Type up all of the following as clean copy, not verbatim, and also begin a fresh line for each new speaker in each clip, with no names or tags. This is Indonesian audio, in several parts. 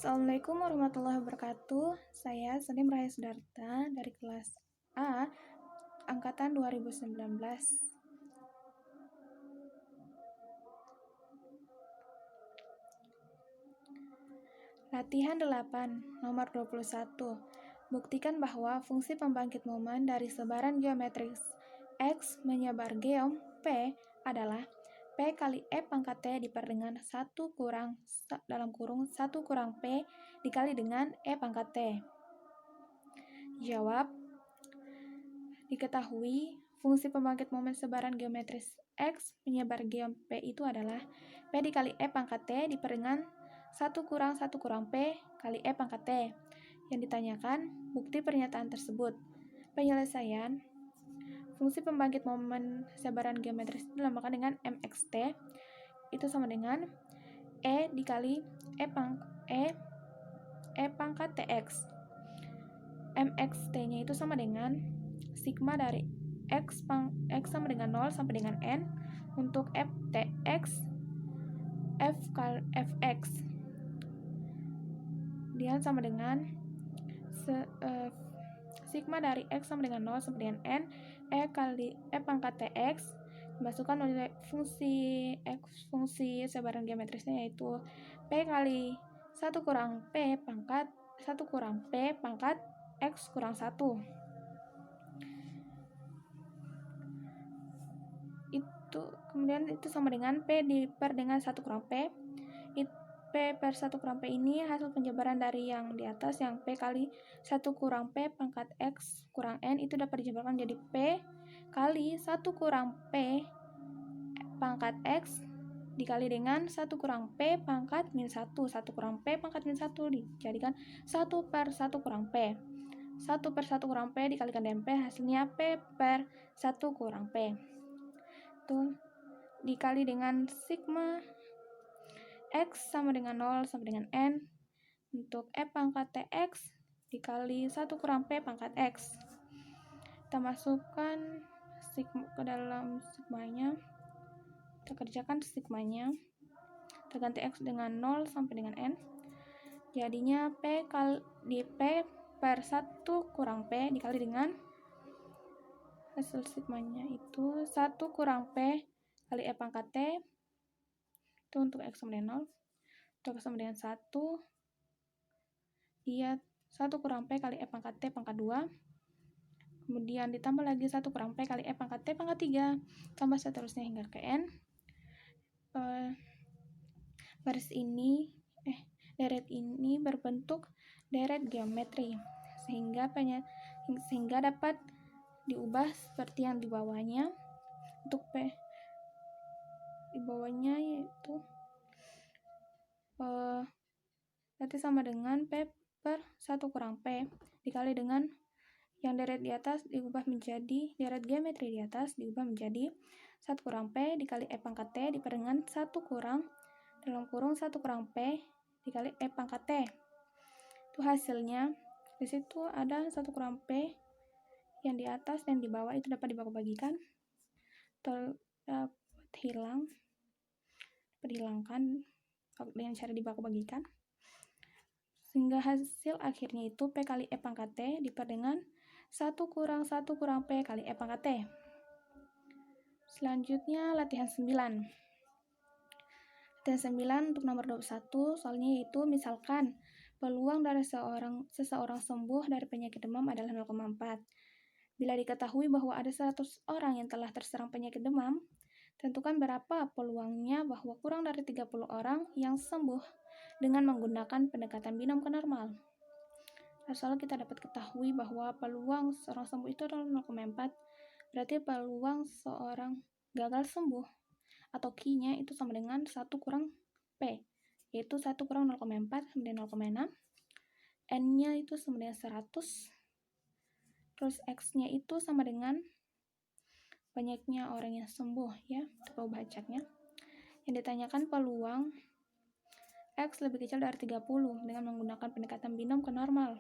Assalamualaikum warahmatullahi wabarakatuh. Saya Salim Raya Sudarta dari kelas A angkatan 2019. Latihan 8, nomor 21. Buktikan bahwa fungsi pembangkit momen dari sebaran geometris X menyebar geom P adalah P kali E pangkat T diper dengan 1 kurang P dikali dengan E pangkat T. Jawab. Diketahui fungsi pembangkit momen sebaran geometris X menyebar geom P itu adalah P dikali E pangkat T diper dengan 1 kurang P kali E pangkat T. Yang ditanyakan, bukti pernyataan tersebut. Penyelesaian. Fungsi pembangkit momen sebaran geometris dilambangkan dengan MXT. Itu sama dengan E dikali E pangkat TX. MXT-nya itu sama dengan sigma dari X sama dengan 0 sampai dengan N untuk FTX Fx. Dia sama dengan sigma dari X sama dengan 0 sampai dengan N E kali E pangkat TX dimasukkan oleh fungsi sebaran geometrisnya yaitu P kali 1 kurang P pangkat X kurang 1. Kemudian itu sama dengan P diper dengan 1 kurang P. P per 1 kurang P ini hasil penjabaran dari yang di atas, yang P kali 1 kurang P pangkat X kurang N itu dapat dijabarkan menjadi P kali 1 kurang P pangkat X dikali dengan 1 kurang P pangkat min 1. 1 kurang P pangkat min 1 dijadikan 1 per 1 kurang P. 1 per 1 kurang P dikalikan dengan P, hasilnya P per 1 kurang P. Itu dikali dengan sigma X sama dengan 0 sampai dengan N untuk E pangkat TX dikali 1 kurang P pangkat X. Kita masukkan sigma ke dalam sigmanya. Kita kerjakan sigmanya. Kita ganti X dengan 0 sampai dengan N. Jadinya P per 1 kurang P dikali dengan hasil sigmanya itu 1 kurang P kali E pangkat T itu untuk X sama dengan 0, untuk X sama dengan 1 dia 1 kurang P kali E pangkat T pangkat 2, kemudian ditambah lagi 1 kurang P kali E pangkat T pangkat 3, tambah seterusnya hingga ke N. Deret ini berbentuk deret geometri sehingga dapat diubah seperti yang di bawahnya. Untuk P di bawahnya yaitu berarti sama dengan P per 1 kurang P dikali dengan yang deret di atas diubah menjadi deret geometri di atas diubah menjadi 1 kurang P dikali E pangkat T diper dengan 1 kurang 1 kurang P dikali E pangkat T. Itu hasilnya. Di situ ada 1 kurang P yang di atas dan di bawah itu dapat dibagi-bagikan. Dihilangkan dengan cara dibagi-bagikan sehingga hasil akhirnya itu P kali E pangkat T diper dengan 1 kurang P kali E pangkat T. Selanjutnya latihan 9. Latihan 9 untuk nomor 21 soalnya yaitu misalkan peluang dari seseorang sembuh dari penyakit demam adalah 0,4. Bila diketahui bahwa ada 100 orang yang telah terserang penyakit demam, tentukan berapa peluangnya bahwa kurang dari 30 orang yang sembuh dengan menggunakan pendekatan binom ke normal. Asal kita dapat ketahui bahwa peluang seorang sembuh itu adalah 0,4, berarti peluang seorang gagal sembuh atau Q-nya itu sama dengan 1 kurang P, yaitu 1 kurang 0,4 sama dengan 0,6, N-nya itu sama dengan 100, terus X-nya itu sama dengan banyaknya orang yang sembuh ya, untuk ubah catnya. Yang ditanyakan peluang X lebih kecil dari 30 dengan menggunakan pendekatan binom ke normal.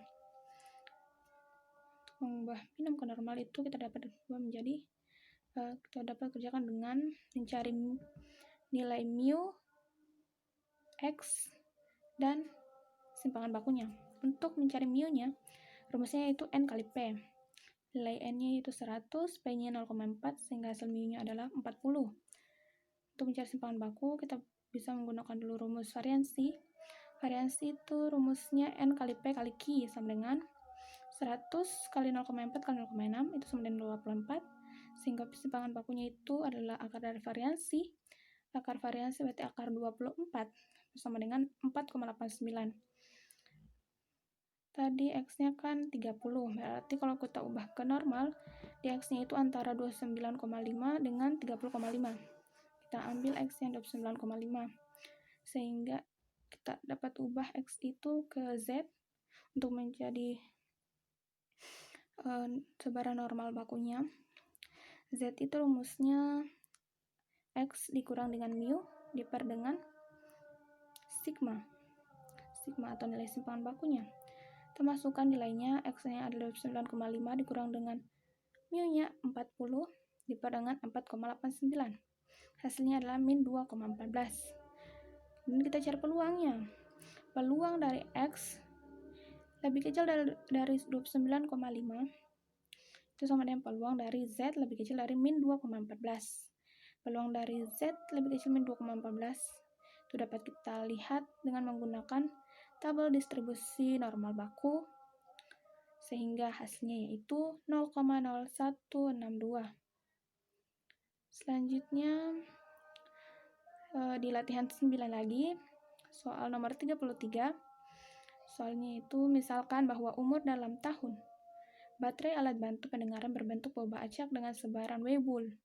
Untuk mengubah binom ke normal itu kita dapat kerjakan dengan mencari nilai mu, X, dan simpangan bakunya. Untuk mencari mu-nya, rumusnya yaitu N kali P. Nilai N-nya yaitu 100, P-nya 0,4, sehingga hasil mu-nya adalah 40. Untuk mencari simpangan baku, kita bisa menggunakan dulu rumus variansi. Variansi itu rumusnya N kali P kali Q sama dengan 100 kali 0,4 kali 0,6 itu sama dengan 24, sehingga simpangan bakunya itu adalah akar dari variansi. Akar variansi berarti akar 24 sama dengan 4,89. Tadi X-nya kan 30, berarti kalau kita ubah ke normal, di X-nya itu antara 29,5 dengan 30,5. Kita ambil X-nya 29,5, sehingga kita dapat ubah X itu ke Z untuk menjadi sebaran normal bakunya. Z itu rumusnya X dikurang dengan mu diper dengan sigma atau nilai simpangan bakunya. Kita masukkan nilainya, X-nya adalah 29,5 dikurang dengan mu-nya 40 diper dengan 4,89. Hasilnya adalah min 2,14. Dan kita cari peluangnya. Peluang dari X lebih kecil dari 29,5 itu sama dengan peluang dari Z lebih kecil dari min 2,14. Peluang dari Z lebih kecil min 2,14 itu dapat kita lihat dengan menggunakan tabel distribusi normal baku, sehingga hasilnya yaitu 0,0162. Selanjutnya di latihan 9 lagi, soal nomor 33. Soalnya itu misalkan bahwa umur dalam tahun baterai alat bantu pendengaran berbentuk boba acak dengan sebaran Weibull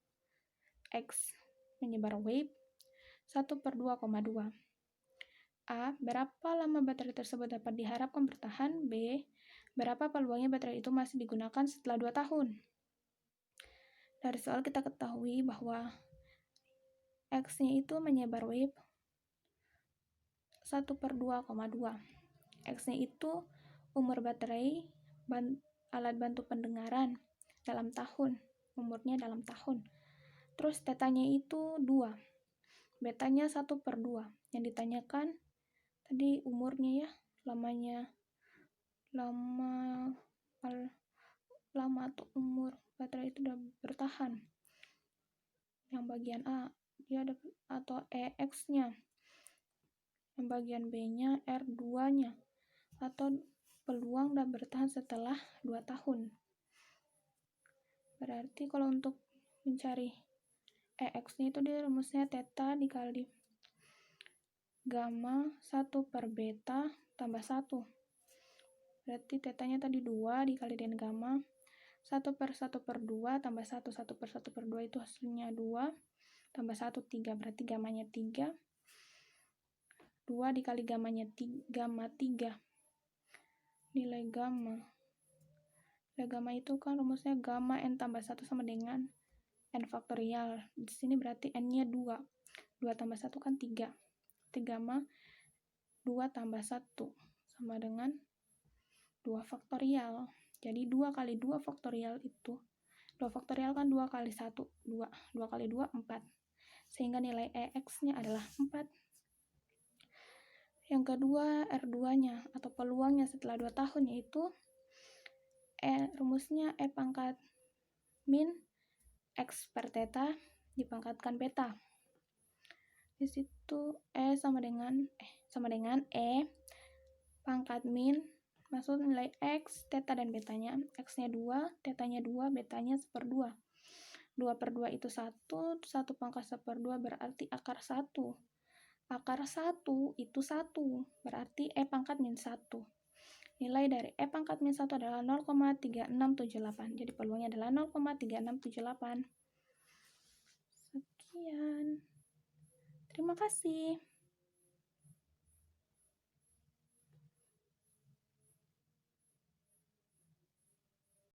X menyebar wave 1/2,2. A. Berapa lama baterai tersebut dapat diharapkan bertahan? B. Berapa peluangnya baterai itu masih digunakan setelah 2 tahun? Dari soal kita ketahui bahwa X-nya itu menyebar wave 1/2,2. X-nya itu umur baterai alat bantu pendengaran dalam tahun, umurnya dalam tahun. Terus tetanya itu 2, betanya 1/2. Yang ditanyakan tadi umurnya ya, lama atau umur baterai itu udah bertahan. Yang bagian A dia ada atau EX-nya. Yang bagian B-nya R2-nya atau peluang udah bertahan setelah 2 tahun. Berarti kalau untuk mencari EX-nya itu dia rumusnya theta dikali gamma 1/beta tambah 1. Berarti tetanya tadi 2 dikali dengan gamma 1/1/2 tambah 1. 1/1/2 itu hasilnya 2 tambah 1 3, berarti gammanya 3. 2 dikali gamma 3. Nilai gamma itu kan rumusnya gamma n tambah 1 sama dengan n faktorial. Di sini berarti n-nya 2. 2 tambah 1 kan 3. Berarti gamma 2 tambah 1 sama dengan 2 faktorial. Jadi 2 kali 2 faktorial itu 2 faktorial kan 2 kali 1 2. 2 kali 2 4. Sehingga nilai EX-nya adalah 4. Yang kedua R2-nya atau peluangnya setelah 2 tahun yaitu rumusnya E pangkat min X per theta dipangkatkan beta. Di situ E sama dengan E pangkat min maksud nilai X, theta dan betanya. X-nya 2, tetanya 2, betanya 1/2. 2/2 itu 1, 1 pangkat 1/2 berarti akar 1. Akar 1 itu 1, berarti E pangkat min 1. Nilai dari E pangkat min 1 adalah 0,3678. Jadi peluangnya adalah 0,3678. Sekian. Terima kasih.